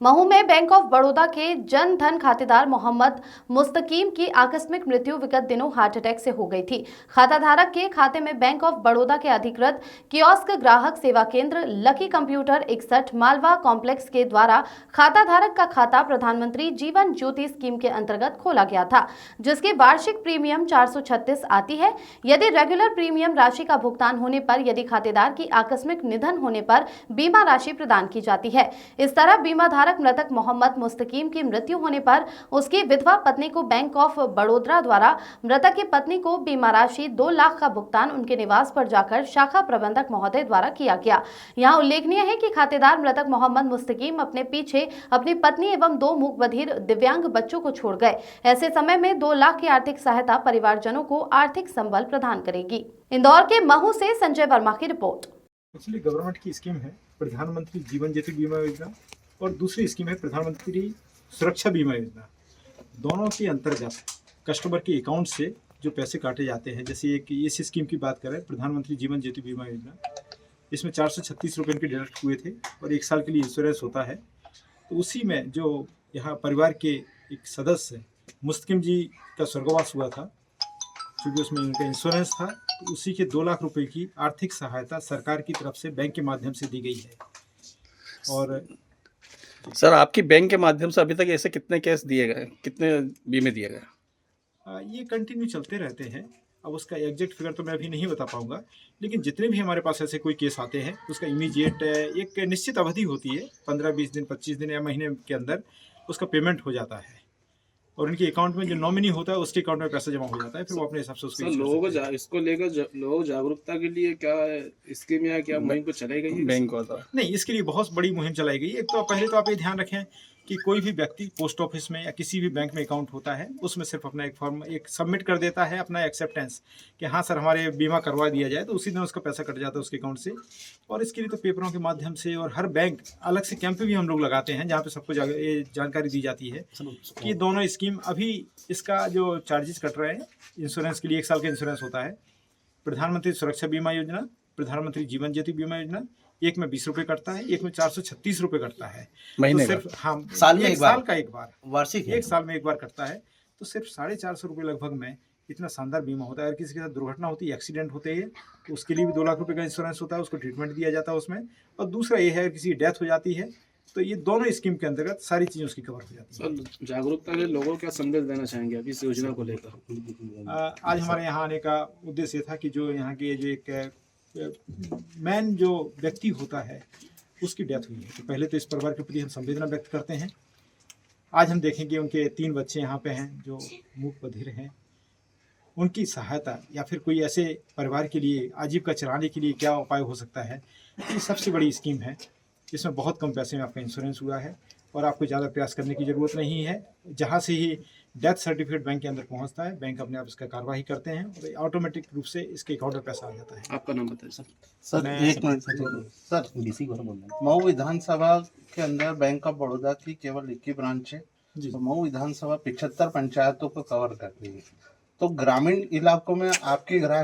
महू में bank of Baroda के जन धन खातेदार मोहम्मद मुस्तकीम की आकस्मिक मृत्यु विगत दिनों हार्ट अटैक से हो गई थी। खाताधारक के खाते में बैंक ऑफ बड़ौदा के अधिकृत कियोस्क ग्राहक सेवा केंद्र लकी कंप्यूटर 61 मालवा कॉम्प्लेक्स के द्वारा खाताधारक का खाता प्रधानमंत्री जीवन ज्योति स्कीम के अंतर्गत खोला गया था, जिसकी वार्षिक प्रीमियम 436 आती है। यदि रेगुलर प्रीमियम राशि का भुगतान होने पर यदि खातेदार की आकस्मिक निधन होने पर बीमा राशि प्रदान की जाती है। इस तरह बीमा मृतक मोहम्मद मुस्तकीम की मृत्यु होने पर उसकी विधवा पत्नी को बैंक ऑफ बड़ौदा द्वारा मृतक की पत्नी को बीमा राशि 2 लाख का भुगतान उनके निवास पर जाकर शाखा प्रबंधक महोदय द्वारा किया गया। यहाँ उल्लेखनीय है कि खातेदार मृतक मोहम्मद मुस्तकीम अपने पीछे अपनी पत्नी एवं 2 मूक बधिर दिव्यांग बच्चों को छोड़ गए। ऐसे समय में 2 लाख की आर्थिक सहायता परिवारजनों को आर्थिक संबल प्रदान करेगी। इंदौर के महू से संजय वर्मा की रिपोर्ट। एक्चुअली गवर्नमेंट की स्कीम है प्रधानमंत्री जीवन ज्योति बीमा योजना और दूसरी स्कीम है प्रधानमंत्री सुरक्षा बीमा योजना। दोनों के अंतर्गत कस्टमर के अकाउंट से जो पैसे काटे जाते हैं, जैसे एक इस स्कीम की बात करें प्रधानमंत्री जीवन ज्योति बीमा योजना, इसमें 436 रुपये इनके डिडक्ट हुए थे और 1 साल के लिए इंश्योरेंस होता है। तो उसी में जो यहाँ परिवार के एक सदस्य मुस्तकीम जी का स्वर्गवास हुआ था, क्योंकि उसमें उनका इंश्योरेंस था, तो उसी के 2 लाख रुपए की आर्थिक सहायता सरकार की तरफ से बैंक के माध्यम से दी गई है। और सर, आपकी बैंक के माध्यम से अभी तक ऐसे कितने केस दिए गए, कितने बीमे दिए गए? ये कंटिन्यू चलते रहते हैं। अब उसका एग्जैक्ट फिगर तो मैं अभी नहीं बता पाऊंगा, लेकिन जितने भी हमारे पास ऐसे कोई केस आते हैं उसका इमीडिएट एक निश्चित अवधि होती है, 15-20 दिन 25 दिन या महीने के अंदर उसका पेमेंट हो जाता है और उनके अकाउंट में जो नॉमिनी होता है उसके अकाउंट में पैसा जमा हो जाता है, फिर वो अपने हिसाब से उसको लोगों को इसको लेकर लोग जागरूकता के लिए क्या स्कीम या क्या मुहिम को चलाई गई है? बैंक होता नहीं, इसके लिए बहुत बड़ी मुहिम चलाई गई है। एक तो पहले तो आप ये ध्यान रखें कि कोई भी व्यक्ति पोस्ट ऑफिस में या किसी भी बैंक में अकाउंट होता है, उसमें सिर्फ अपना एक फॉर्म एक सबमिट कर देता है, अपना एक्सेप्टेंस कि हाँ सर हमारे बीमा करवा दिया जाए, तो उसी दिन उसका पैसा कट जाता है उसके अकाउंट से। और इसके लिए तो पेपरों के माध्यम से और हर बैंक अलग से कैंप भी हम लोग लगाते हैं, जहाँ पे सबको ये जानकारी दी जाती है कि दोनों स्कीम अभी इसका जो चार्जेस कट रहे हैं इंश्योरेंस के लिए, 1 साल का इंश्योरेंस होता है, प्रधानमंत्री सुरक्षा बीमा योजना, प्रधानमंत्री जीवन ज्योति बीमा योजना, एक में 20 रुपये कटता है, एक में 436 रुपये कटता है महीने तो सिर्फ हाँ साल में एक बार वार्षिक 1 साल में एक बार कटता है, तो सिर्फ 450 रुपये लगभग में इतना शानदार बीमा होता है। अगर किसी के साथ दुर्घटना होती है, एक्सीडेंट होते हैं, तो उसके लिए भी 2 लाख रुपए का इंश्योरेंस होता है, उसको ट्रीटमेंट दिया जाता है उसमें। और दूसरा ये है किसी की डेथ हो जाती है तो ये दोनों स्कीम के अंतर्गत सारी चीजें उसकी कवर हो जाती है। सर, जागरूकता के लोगों को क्या संदेश देना चाहेंगे अभी इस योजना को लेकर? आज हमारे यहाँ आने का उद्देश्य था कि जो यहाँ के जो एक मैन जो व्यक्ति होता है उसकी डेथ हुई है, तो पहले तो इस परिवार के प्रति हम संवेदना व्यक्त करते हैं। आज हम देखेंगे उनके 3 बच्चे यहाँ पे हैं जो मूक बधिर हैं, उनकी सहायता या फिर कोई ऐसे परिवार के लिए आजीविका चलाने के लिए क्या उपाय हो सकता है। ये सबसे बड़ी स्कीम है, इसमें बहुत कम पैसे में आपका इंश्योरेंस हुआ है और आपको ज़्यादा प्रयास करने की ज़रूरत नहीं है। जहाँ से ही डेथ सर्टिफिकेट बैंक के अंदर पहुँचता है, बैंक अपने आप इसका कार्रवाई करते हैं और ऑटोमेटिक रूप से इसके अकाउंट में पैसा आ जाता है। आपका नाम बताइए सर। सर एक मिनट सर, डीसी को बोल रहे हैं। मऊ विधानसभा के अंदर बैंक ऑफ बड़ौदा की केवल 1 ही ब्रांच है, तो मऊ विधानसभा 75 पंचायतों को कवर करती है। तो ग्रामीण इलाकों में आपके ग्राहक